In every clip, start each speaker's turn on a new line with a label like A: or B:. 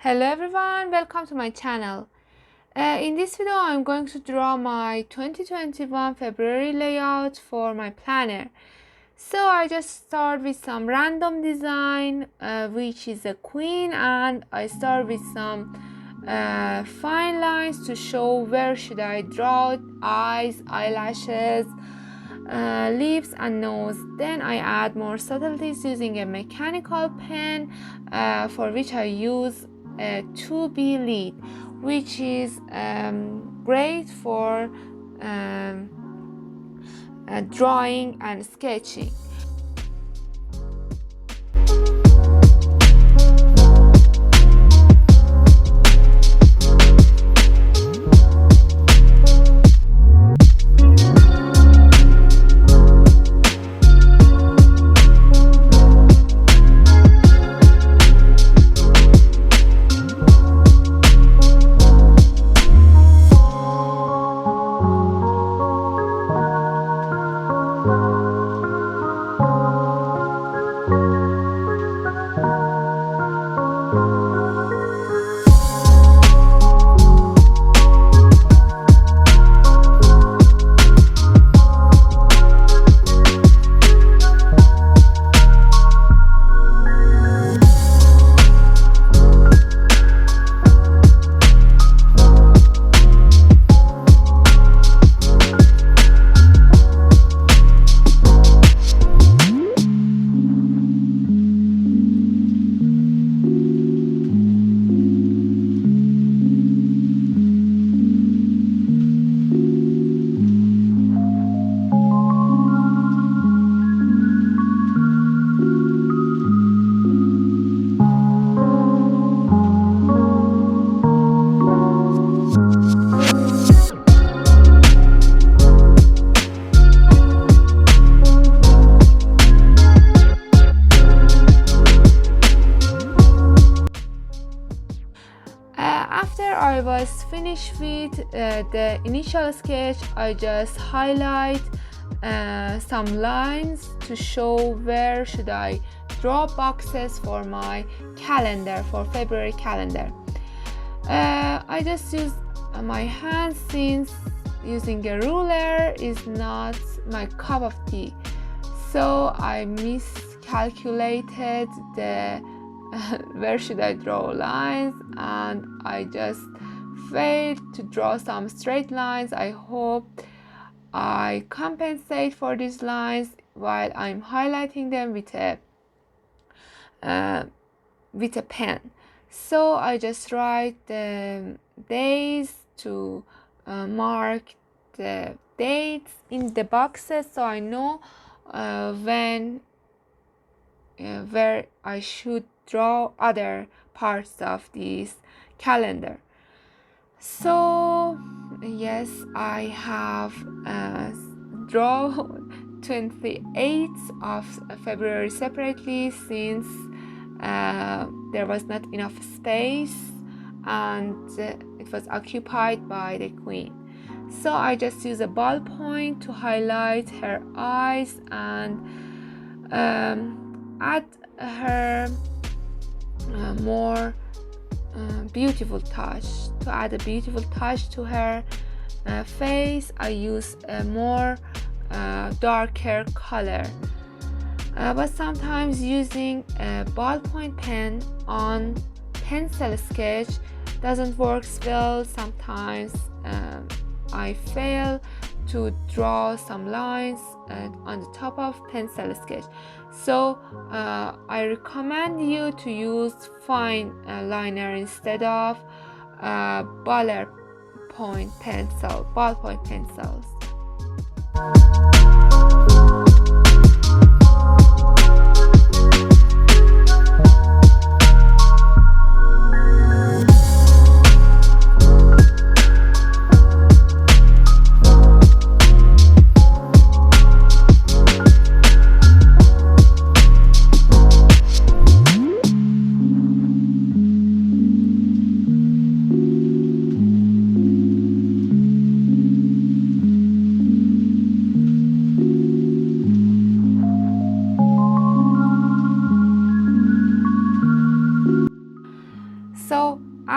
A: Hello everyone, welcome to my channel. In this video I'm going to draw my 2021 February layout for my planner. So I just start with some random design which is a queen, and I start with some fine lines to show where should I draw eyes, eyelashes, lips and nose. Then I add more subtleties using a mechanical pen for which I use a 2B lead, which is great for drawing and sketching. After I was finished with the initial sketch, I just highlight some lines to show where should I draw boxes for my calendar, for February calendar. I just use my hands since using a ruler is not my cup of tea. So I miscalculated the where should I draw lines, and I just failed to draw some straight lines. I hope I compensate for these lines while I'm highlighting them with a pen. So I just write the days to mark the dates in the boxes, so I know where I should draw other parts of this calendar. So yes, I have drawn 28th of February separately since there was not enough space and it was occupied by the queen. So I just use a ballpoint to highlight her eyes and add her more beautiful touch. To add a beautiful touch to her face, I use a more darker color. But sometimes using a ballpoint pen on pencil sketch doesn't work well. Sometimes I fail to draw some lines on the top of pencil sketch. So I recommend you to use fine liner instead of ballpoint pencils.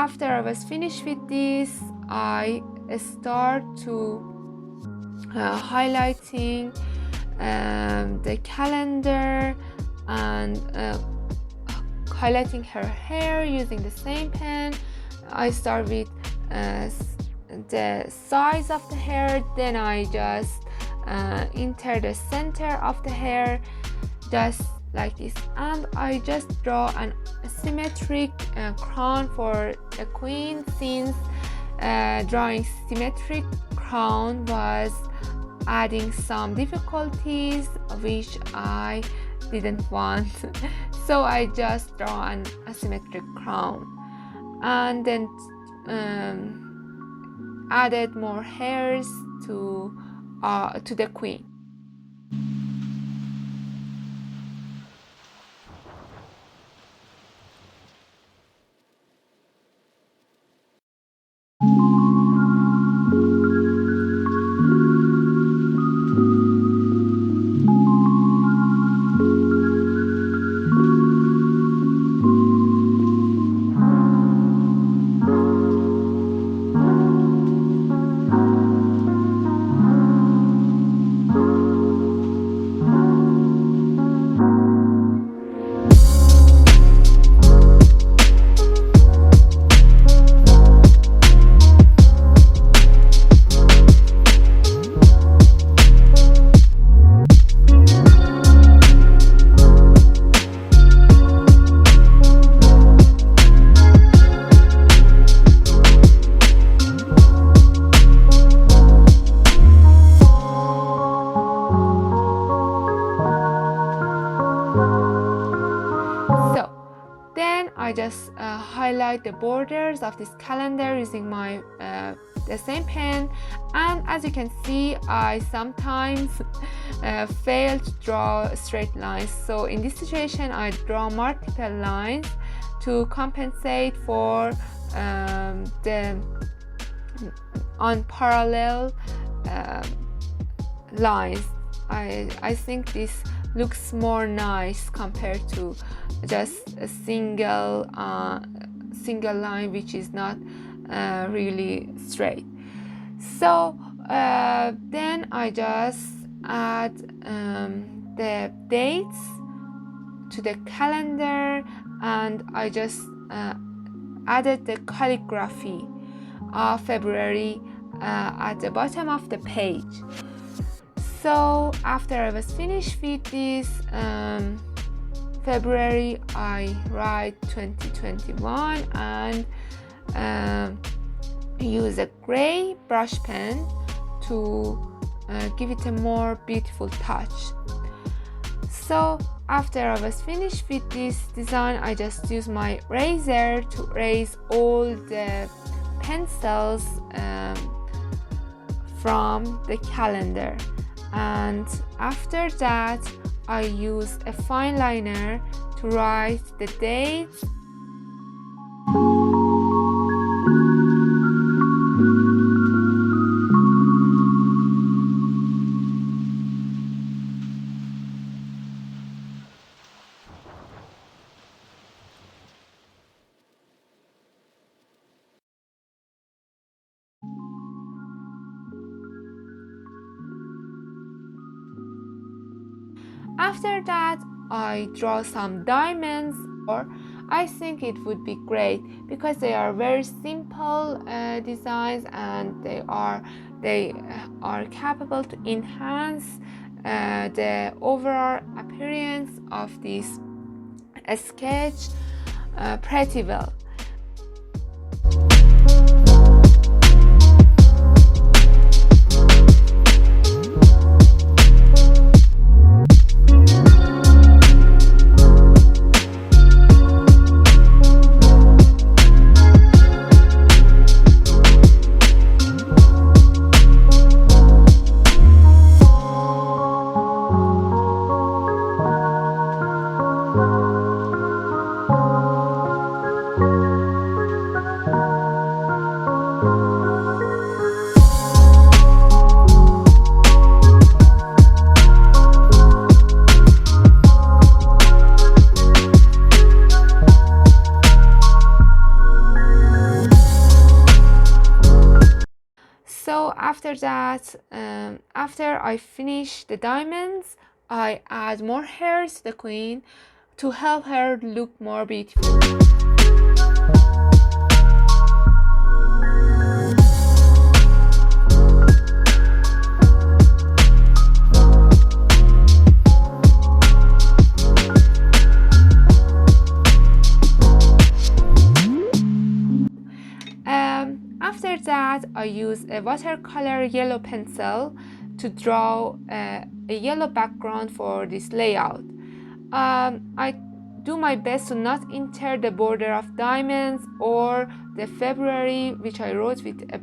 A: after I was finished with this, I start to highlighting the calendar and highlighting her hair using the same pen. I start with the size of the hair, then I just enter the center of the hair just like this, and I just draw an asymmetric crown for the queen, since drawing symmetric crown was adding some difficulties which I didn't want. So I just draw an asymmetric crown and then added more hairs to the queen. I just highlight the borders of this calendar using my the same pen, and as you can see, I sometimes fail to draw straight lines. So in this situation, I draw multiple lines to compensate for the unparalleled lines. I think this looks more nice compared to just a single line which is not really straight. So then I just add the dates to the calendar, and I just added the calligraphy of February at the bottom of the page. So after I was finished with this February, I write 2021 and use a gray brush pen to give it a more beautiful touch. So after I was finished with this design, I just use my razor to erase all the pencils from the calendar. And after that, I use a fine liner to write the dates. After that, I draw some diamonds, or I think it would be great because they are very simple designs, and they are capable to enhance the overall appearance of this sketch pretty well. that, after I finish the diamonds, I add more hairs to the queen to help her look more beautiful. After that, I use a watercolor yellow pencil to draw a yellow background for this layout. I do my best to not enter the border of diamonds or the February, which I wrote with a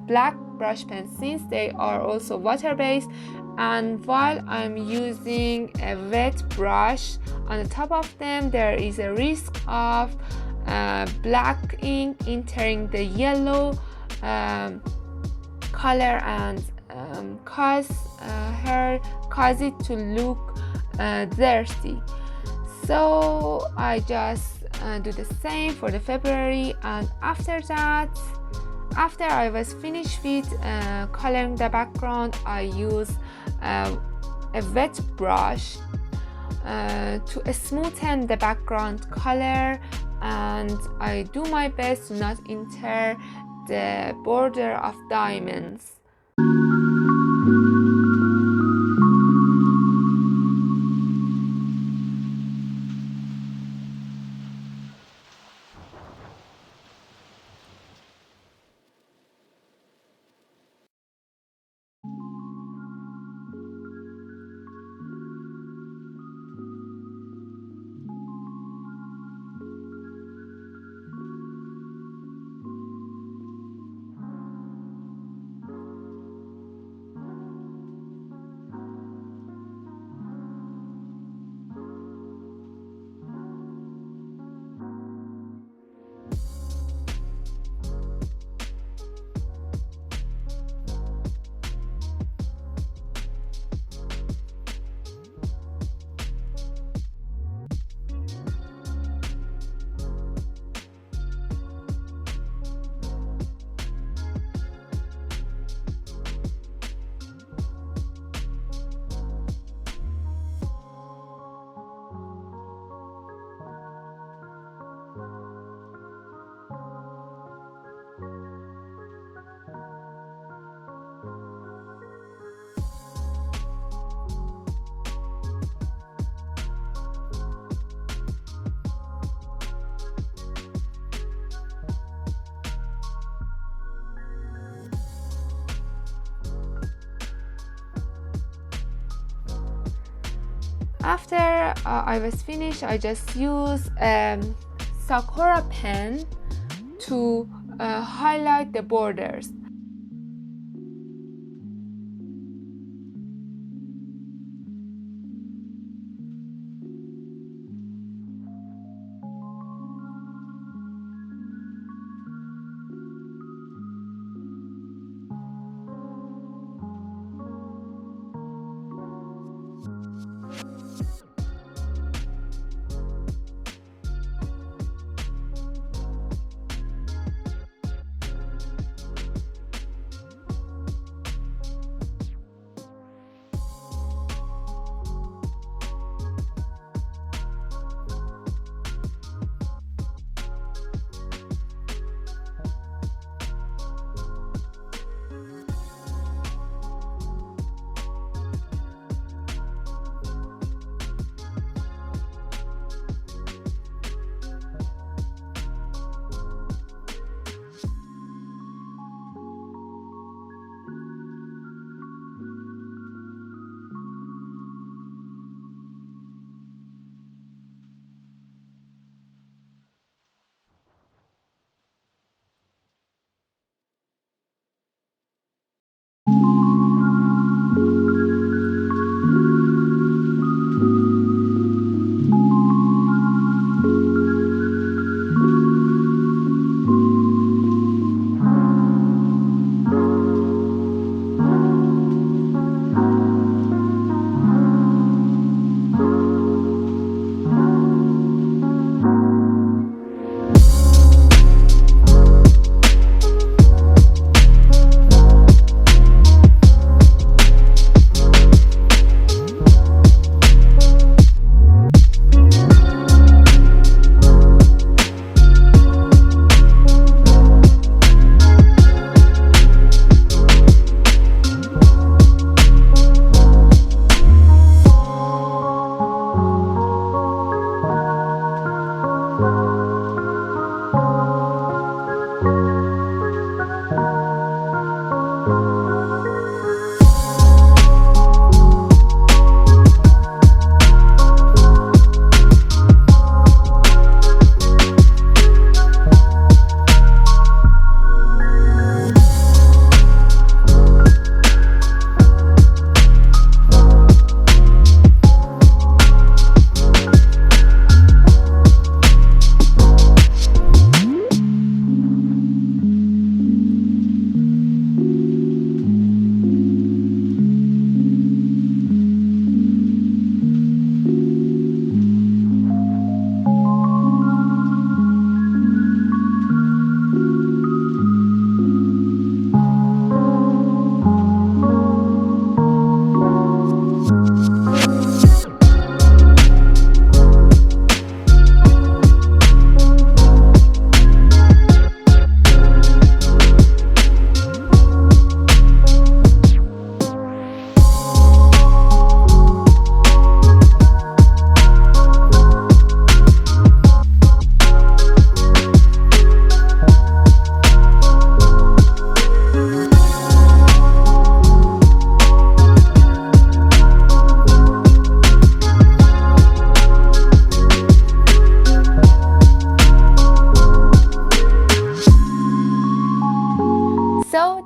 A: black brush pen, since they are also water based, and while I'm using a wet brush on the top of them, there is a risk of black ink entering the yellow color and cause it to look dirty. So I just do the same for the February, and after that, after I was finished with coloring the background, I use a wet brush to smoothen the background color, and I do my best to not enter the border of diamonds. After I was finished, I just used Sakura pen to highlight the borders.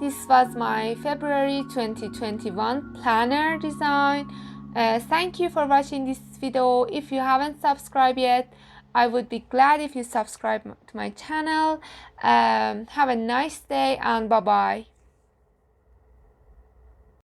A: This was my February 2021 planner design. Thank you for watching this video. If you haven't subscribed yet, I would be glad if you subscribe to my channel. Have a nice day and bye bye.